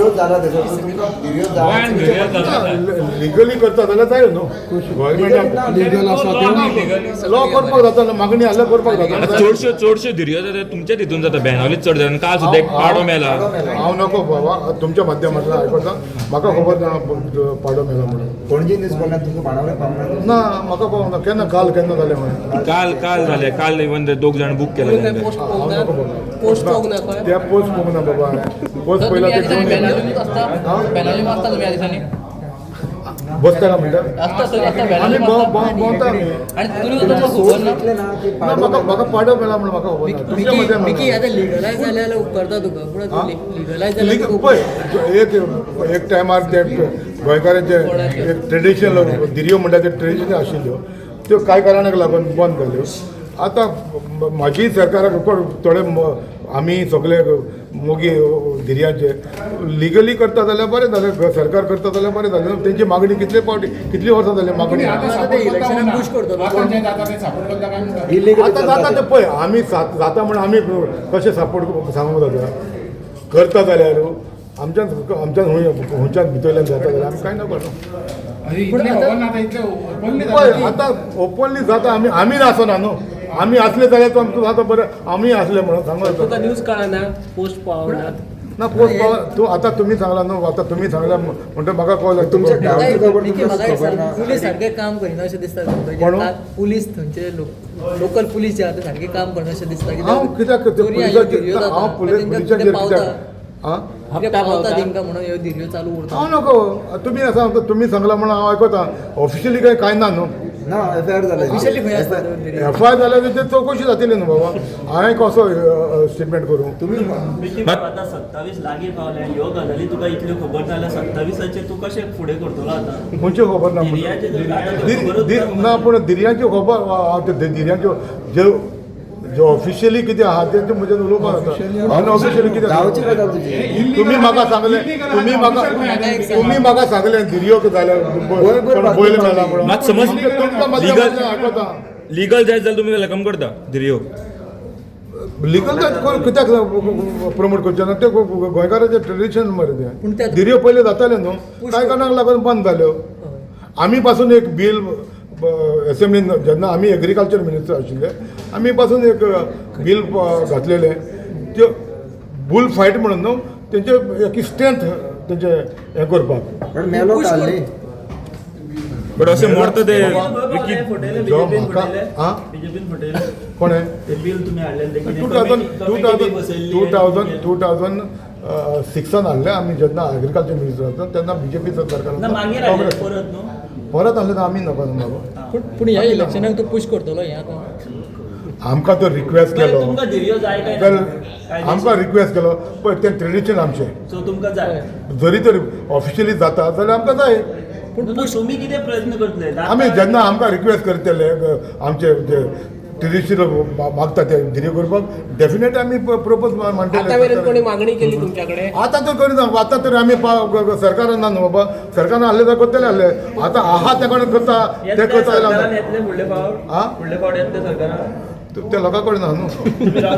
विरोध झाला त्याच्यावर तुमका विरोध झाला लिगली करता जाल्यार जाय न्हू गव्हर्मेंटाक लिगल आसा लॉ करपाक जाता न्हू मागणी आल्या करपाक जाता चडश्यो धिऱ्यो जाता तुमच्या तितून जाता बेनावलीच चड जाता काल सुद्दां एक पाडो मेला हांव नको बाबा तुमच्या माध्यमांतल्यान आयकता म्हाका खबर ना पाडो मेला म्हणून पणजी न्यूज बोलल्यार तुमकां बाणावले पावना ना म्हाका पावूंक ना केन्ना केन्ना जालें म्हणून काल झाले काल इवन दोग जाण बूक केले हांव नको बोलना पोस्ट पळोवंक ना खंय त्या पोस्ट पळोवंक ना बाबा पोस्ट पयला ते घेवन बेनावलीत आसता बेनावलीत आसता तुमी ह्या दिसांनी बसताना म्हणटा आसता सर आसता आमी बेनावलीत भोंवता आमी आनी तुमी तुमकां खबर ना इतले ना की ना म्हाका पाडो मेला म्हणून म्हाका खबर ना तुमच्या मिकी मध्ये आतां लिगलायज जाल्यार उपकारता तुका पूण लिगलायज जाल्यार पळय एक टायमार ते गोंयकारांचे एक ट्रेडिशनल धिरयो म्हणटा ते ट्रेडिशनल आशिल्ल्यो त्यो कांय कारणाक लागून बंद जाल्यो आतां म्हाजी सरकाराक थोडे आमी सगळे मोगी धिरयांचे लिगली करता जाल्यार बरें जालें सरकार करता जाल्यार बरें जालें तेंची मागणी कितले फावटी कितलीं वर्सां जाली मागणी इलेक्शनाक पुश करतलो आतां जाता ते पळय आमी जाता म्हणून आमी कशें सपोर्ट सांगूंक जाता करता जाल्यार आमच्यान हुंयच्यान भितरल्यान जाता जाल्यार आमी कांय नाका पळय आतां ओपनली जाता आमी आसना न्हू आमी असले जाल्यार तो आमकां जाता बरें आमी असले म्हणून सांगूंक तुका न्यूज कळना पोस्ट पावनात ना पोस्ट तूं आतां तुमी सांगला न्हू आतां तुमी सांगल्या म्हणटा म्हाका कळ्ळें तुमच्या गांवची खबर मिकी तुमकां म्हाका एक खबर सांग, ना पुलीस सारकें काम करिना अशें दिसता कोण? पुलीस थंयचे लोकल पुलीस जे आहा ते सारकें काम करना अशें दिसता हांव कित्याक चोरी आनी धिरयो जाता. हांव तेंकां कितें पावता आं कितें पावता तेंकां म्हणून ह्यो धिरयो चालू उरता हांव नको तुमी सांगला म्हणून हांव आयकता ऑफिशियली कांय ना न्हू ना एफआयआर जाले ऑफिशियली खंय आसता त्यो धिरयो? एफआयआर जाल्यार ते चवकशी जातली न्हू बाबा हांवें कसो स्टेटमेंट करूं तुम्ही आता 27 लागीं पावले ह्यो गजाली तुका इतल्यो खबर ना जाल्यार 27 तूं कशें फुडें करतलो आतां खंयच्यो खबर ना धिरयांचे जर आतां खबरच ना. ना पूण धिरयांच्यो खबर धिरयांच्यो जे ऑफिशियली कितें आहा तेंचे म्हजे उलोवपाक जाता अनऑफिशियली कितें गांवची गजाल तुजी तुम्ही म्हाका सांगले तुम्ही म्हाका सांगले धिरयो जाल्यार बैल मेला म्हणून मात समज तुमकां माध्यमांतल्यान आयकता लिगल जायत जाल्यार तुमी वेलकम करता धिरयो लिगल कित्याक प्रमोट करचे ना ते गोंयकारांचे ट्रेडिशन मरे पूण ते ते- धिरयो पयले जाताले न्हू कांय कारणाक लागून बंद जाल्यो आमी पासून एक बील असेंब्लीन जेन्ना आमी एग्रीकल्चर मिनिस्टर आशिल्ले आमी पासून एक बील घातलेले त्यो बुल फायट म्हणून न्हू तेंचे एक स्ट्रेंथ तेंचे हें करपाक पण मेलो काल न्ही बट अशें मरता ते फुटयले जो बीजेपीन म्हाका फुटयले आं बीजेपीन फुटयले कोणे ते बिल तुमी हाडलें ते कितें 2006 हाडले आमी जेन्ना एग्रीकल्चर मिनिस्टर आसा तेन्ना बीजेपी ना सरकारान मागीर हाडलें परत न्हू परत हाडले आमी नाका बाबा पूण ह्या इलेक्शनाक तूं पुश करतलो ह्या आमकां तो रिक्वेस्ट केलो तुमकां धिरयो जाय काय तर ना? आमकां रिक्वेस्ट केलो पळय तें ट्रेडिशन आमचें सो तुमकां जाय जरी तर ऑफिशियली जाता जाल्यार आमकां जाय पूण तुमी कितें प्रयत्न करतले आमी जेन्ना आमकां रिक्वेस्ट करतले आमचे जे ट्रेडिशनल मागता ते धिरे करपाक डेफिनेटली आमी प्रपोज मांडटले मागणी केली तुमच्याकडे आतां तर करिना आतां तर आमी सरकारान ना न्हू बाबा सरकारान आहले जाल्यार करतले आहले आतां आहा ते कोण करता ते करता सरकारान येतले फुडले फावट आं फुडले फावट येतले सरकारान ते लोकां कडेन ना न्हू